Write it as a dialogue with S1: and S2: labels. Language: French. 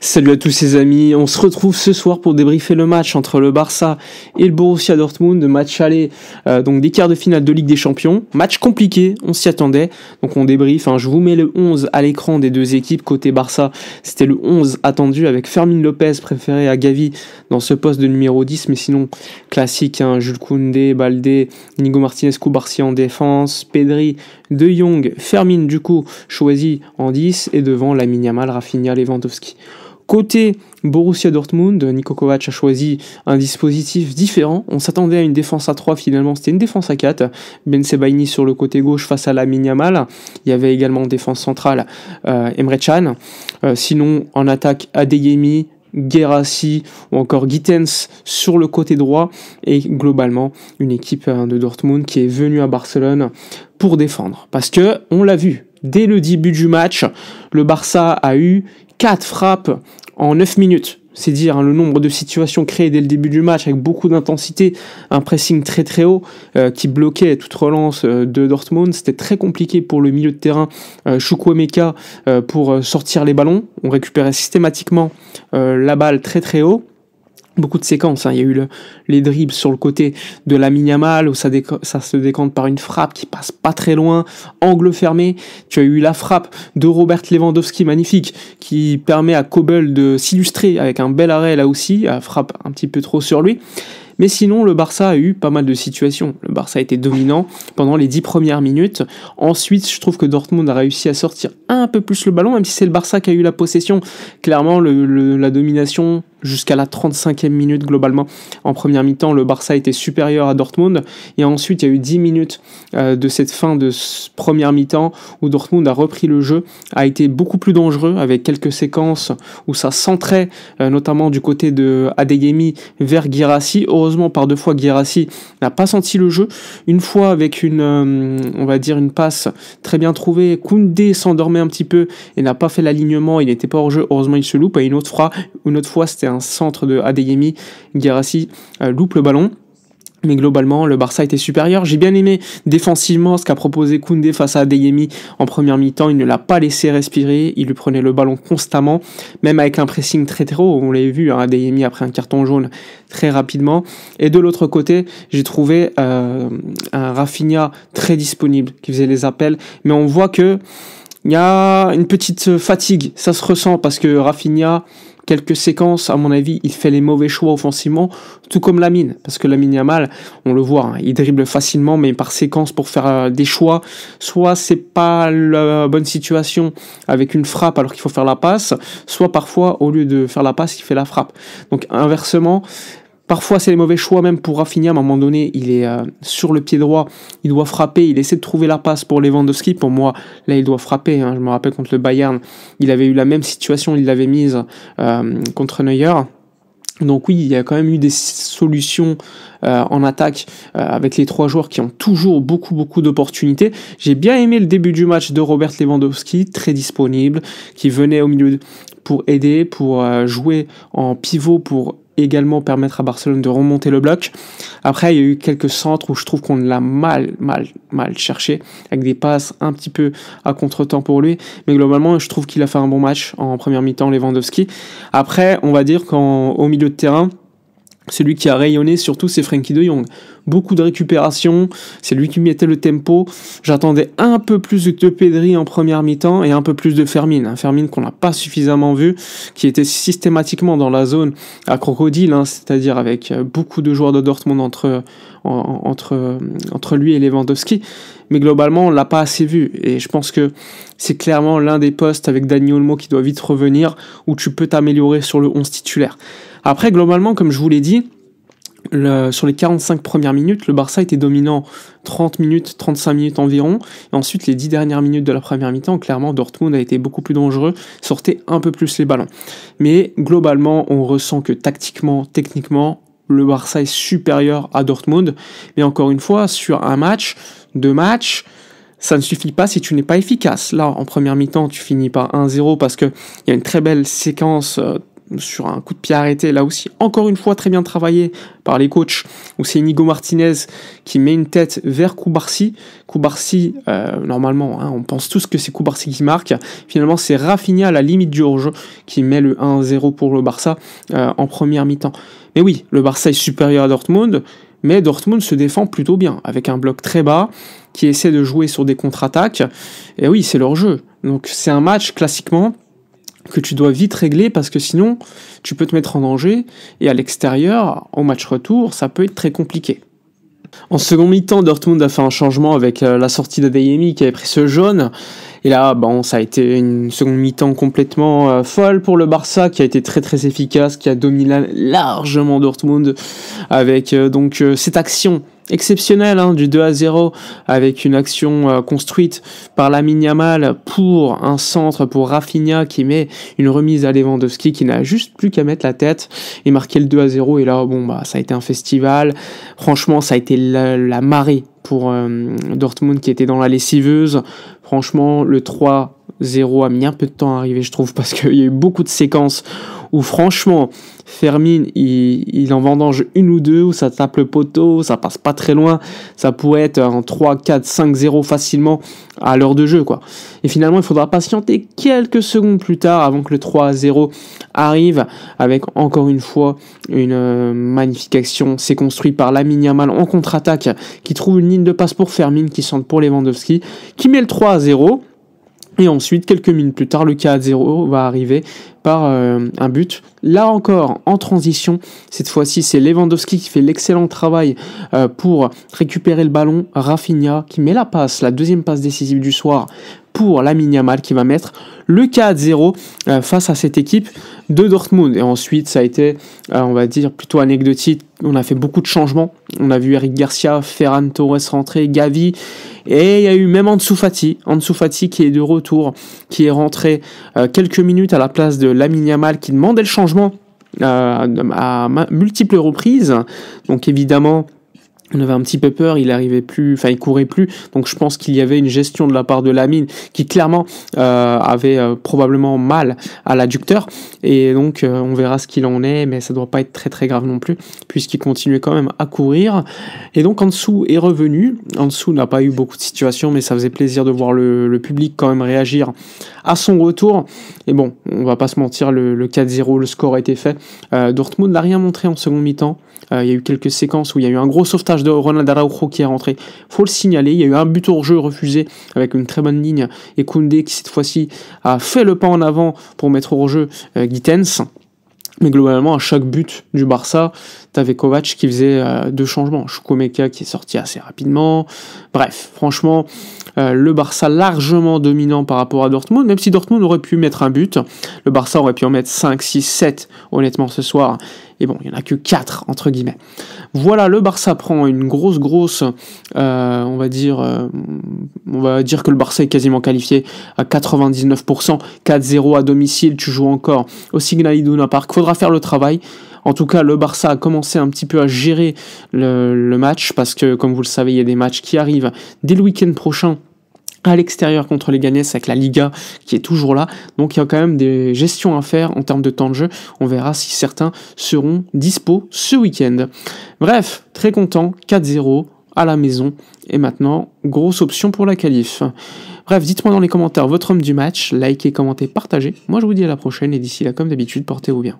S1: Salut à tous les amis, on se retrouve ce soir pour débriefer le match entre le Barça et le Borussia Dortmund, match aller donc des quarts de finale de Ligue des Champions. Match compliqué, on s'y attendait, donc on débriefe. Je vous mets le 11 à l'écran des deux équipes. Côté Barça, c'était le 11 attendu avec Fermín López préféré à Gavi dans ce poste de numéro 10, mais sinon classique, Jules Koundé, Baldé, Inigo Martinez, Cubarsí en défense, Pedri, De Jong, Fermín du coup choisi en 10 et devant Lamine Yamal, Rafinha, Lewandowski. Côté Borussia Dortmund, Niko Kovac a choisi un dispositif différent. On s'attendait à une défense à 3, finalement c'était une défense à 4. Ben Sebaini sur le côté gauche face à Lamine Yamal. Il y avait également en défense centrale Emre Can. Sinon en attaque Adeyemi, Guirassy ou encore Gittens sur le côté droit, et globalement une équipe de Dortmund qui est venue à Barcelone pour défendre. Parce que on l'a vu, dès le début du match, le Barça a eu 4 frappes en 9 minutes. C'est dire le nombre de situations créées dès le début du match avec beaucoup d'intensité, un pressing très très haut qui bloquait toute relance de Dortmund. C'était très compliqué pour le milieu de terrain Chukwuemeka pour sortir les ballons. On récupérait systématiquement la balle très très haut. Beaucoup de séquences, il y a eu les dribbles sur le côté de Lamine Yamal où ça se décante par une frappe qui passe pas très loin, angle fermé. Tu as eu la frappe de Robert Lewandowski magnifique qui permet à Kobel de s'illustrer avec un bel arrêt là aussi, frappe un petit peu trop sur lui. Mais sinon, le Barça a eu pas mal de situations. Le Barça a été dominant pendant les 10 premières minutes. Ensuite, je trouve que Dortmund a réussi à sortir un peu plus le ballon, même si c'est le Barça qui a eu la possession. Clairement, la domination jusqu'à la 35e minute globalement. En première mi-temps, le Barça était supérieur à Dortmund. Et ensuite, il y a eu 10 minutes de cette fin de première mi-temps où Dortmund a repris le jeu, a été beaucoup plus dangereux avec quelques séquences où ça centrait, notamment du côté de Adeyemi vers Guirassy. Heureusement, par 2 fois, Guirassy n'a pas senti le jeu. Une fois avec on va dire une passe très bien trouvée, Koundé s'endormait un petit peu et n'a pas fait l'alignement, il n'était pas hors jeu. Heureusement, il se loupe. Et une autre fois, c'était un centre de Adeyemi, Guirassy loupe le ballon. Mais globalement, le Barça était supérieur. J'ai bien aimé défensivement ce qu'a proposé Koundé face à Adeyemi en première mi-temps. Il ne l'a pas laissé respirer. Il lui prenait le ballon constamment, même avec un pressing très très haut. On l'avait vu, Adeyemi après un carton jaune très rapidement. Et de l'autre côté, j'ai trouvé un Rafinha très disponible qui faisait les appels. Mais on voit que il y a une petite fatigue. Ça se ressent parce que Rafinha, quelques séquences, à mon avis, il fait les mauvais choix offensivement, tout comme Lamine, parce que Lamine Yamal, on le voit, il dribble facilement, mais par séquence pour faire des choix, soit c'est pas la bonne situation avec une frappe alors qu'il faut faire la passe, soit parfois, au lieu de faire la passe, il fait la frappe. Donc inversement, parfois c'est les mauvais choix même pour Rafinha. À un moment donné, il est sur le pied droit, il doit frapper, il essaie de trouver la passe pour Lewandowski. Pour moi, là il doit frapper. Je me rappelle contre le Bayern, il avait eu la même situation, il l'avait mise contre Neuer. Donc oui, il y a quand même eu des solutions en attaque avec les 3 joueurs qui ont toujours beaucoup d'opportunités. J'ai bien aimé le début du match de Robert Lewandowski, très disponible, qui venait au milieu pour aider, pour jouer en pivot, pour également permettre à Barcelone de remonter le bloc. Après, il y a eu quelques centres où je trouve qu'on l'a mal cherché, avec des passes un petit peu à contre-temps pour lui. Mais globalement, je trouve qu'il a fait un bon match en première mi-temps, Lewandowski. Après, on va dire qu'au milieu de terrain, celui qui a rayonné surtout, c'est Frenkie de Jong. Beaucoup de récupération, c'est lui qui mettait le tempo. J'attendais un peu plus de Pedri en première mi-temps et un peu plus de Fermín. Fermín qu'on n'a pas suffisamment vu, qui était systématiquement dans la zone à crocodile, c'est-à-dire avec beaucoup de joueurs de Dortmund entre lui et Lewandowski. Mais globalement, on l'a pas assez vu. Et je pense que c'est clairement l'un des postes avec Dani Olmo qui doit vite revenir, où tu peux t'améliorer sur le 11 titulaire. Après, globalement, comme je vous l'ai dit, sur les 45 premières minutes, le Barça était dominant 30 minutes, 35 minutes environ. Et ensuite, les 10 dernières minutes de la première mi-temps, clairement, Dortmund a été beaucoup plus dangereux, sortait un peu plus les ballons. Mais globalement, on ressent que tactiquement, techniquement, le Barça est supérieur à Dortmund. Mais encore une fois, sur un match, 2 matchs, ça ne suffit pas si tu n'es pas efficace. Là, en première mi-temps, tu finis par 1-0 parce qu'il y a une très belle séquence sur un coup de pied arrêté, là aussi, encore une fois, très bien travaillé par les coachs, où c'est Inigo Martinez qui met une tête vers Cubarsí. Cubarsí, normalement, on pense tous que c'est Cubarsí qui marque. Finalement, c'est Rafinha à la limite du hors-jeu qui met le 1-0 pour le Barça en première mi-temps. Mais oui, le Barça est supérieur à Dortmund, mais Dortmund se défend plutôt bien, avec un bloc très bas, qui essaie de jouer sur des contre-attaques. Et oui, c'est leur jeu. Donc c'est un match, classiquement, que tu dois vite régler, parce que sinon, tu peux te mettre en danger, et à l'extérieur, au match retour, ça peut être très compliqué. En second mi-temps, Dortmund a fait un changement avec la sortie d'Adeyemi qui avait pris ce jaune. Et là, ça a été une seconde mi-temps complètement folle pour le Barça, qui a été très très efficace, qui a dominé largement Dortmund avec cette action exceptionnelle du 2-0, avec une action construite par Lamine Yamal pour un centre pour Rafinha qui met une remise à Lewandowski qui n'a juste plus qu'à mettre la tête et marquer le 2-0. Et là, ça a été un festival. Franchement, ça a été la marée pour Dortmund qui était dans la lessiveuse. Franchement, le 3-0 a mis un peu de temps à arriver, je trouve, parce qu'il y a eu beaucoup de séquences où, franchement, Fermin, il en vendange une ou deux, où ça tape le poteau, ça passe pas très loin, ça pourrait être un 3, 4, 5-0 facilement à l'heure de jeu, quoi. Et finalement, il faudra patienter quelques secondes plus tard avant que le 3-0 arrive, avec encore une fois une magnifique action. C'est construit par Lamine Yamal en contre-attaque, qui trouve une ligne de passe pour Fermin, qui centre pour Lewandowski, qui met le 3-0. Et ensuite, quelques minutes plus tard, le 4-0 va arriver par un but. Là encore, en transition, cette fois-ci, c'est Lewandowski qui fait l'excellent travail pour récupérer le ballon. Rafinha qui met la passe, la deuxième passe décisive du soir pour Lamine Yamal qui va mettre le 4-0 face à cette équipe de Dortmund. Et ensuite, ça a été, on va dire, plutôt anecdotique. On a fait beaucoup de changements. On a vu Eric Garcia, Ferran Torres rentrer, Gavi. Et il y a eu même Ansu Fati qui est de retour, qui est rentré quelques minutes à la place de Lamine Yamal qui demandait le changement à multiples reprises. Donc évidemment, on avait un petit peu peur, il courait plus, donc je pense qu'il y avait une gestion de la part de Lamine qui clairement avait probablement mal à l'adducteur, et donc on verra ce qu'il en est, mais ça doit pas être très très grave non plus, puisqu'il continuait quand même à courir. Et donc Ansu est revenu. Ansu n'a pas eu beaucoup de situations, mais ça faisait plaisir de voir le public quand même réagir à son retour. Et bon, on va pas se mentir, le 4-0, le score a été fait. Dortmund n'a rien montré en seconde mi-temps. Il y a eu quelques séquences où il y a eu un gros sauvetage de Ronald Araujo qui est rentré. Faut le signaler, il y a eu un but hors jeu refusé avec une très bonne ligne. Et Koundé qui cette fois-ci a fait le pas en avant pour mettre hors jeu Gittens. Mais globalement, à chaque but du Barça, t'avais Kovac qui faisait deux changements. Chouko-Meka qui est sorti assez rapidement. Bref, franchement, le Barça largement dominant par rapport à Dortmund, même si Dortmund aurait pu mettre un but. Le Barça aurait pu en mettre 5, 6, 7, honnêtement, ce soir. Et bon, il n'y en a que 4, entre guillemets. Voilà, le Barça prend une grosse, on va dire que le Barça est quasiment qualifié à 99%, 4-0 à domicile, tu joues encore au Signal Iduna Park. Faudra faire le travail. En tout cas, le Barça a commencé un petit peu à gérer le match, parce que, comme vous le savez, il y a des matchs qui arrivent dès le week-end prochain à l'extérieur contre les Leganés, avec la Liga qui est toujours là. Donc il y a quand même des gestions à faire en termes de temps de jeu. On verra si certains seront dispo ce week-end. Bref, très content, 4-0 à la maison. Et maintenant, grosse option pour la qualif. Bref, dites-moi dans les commentaires votre homme du match, likez, commentez, partagez. Moi je vous dis à la prochaine, et d'ici là, comme d'habitude, portez-vous bien.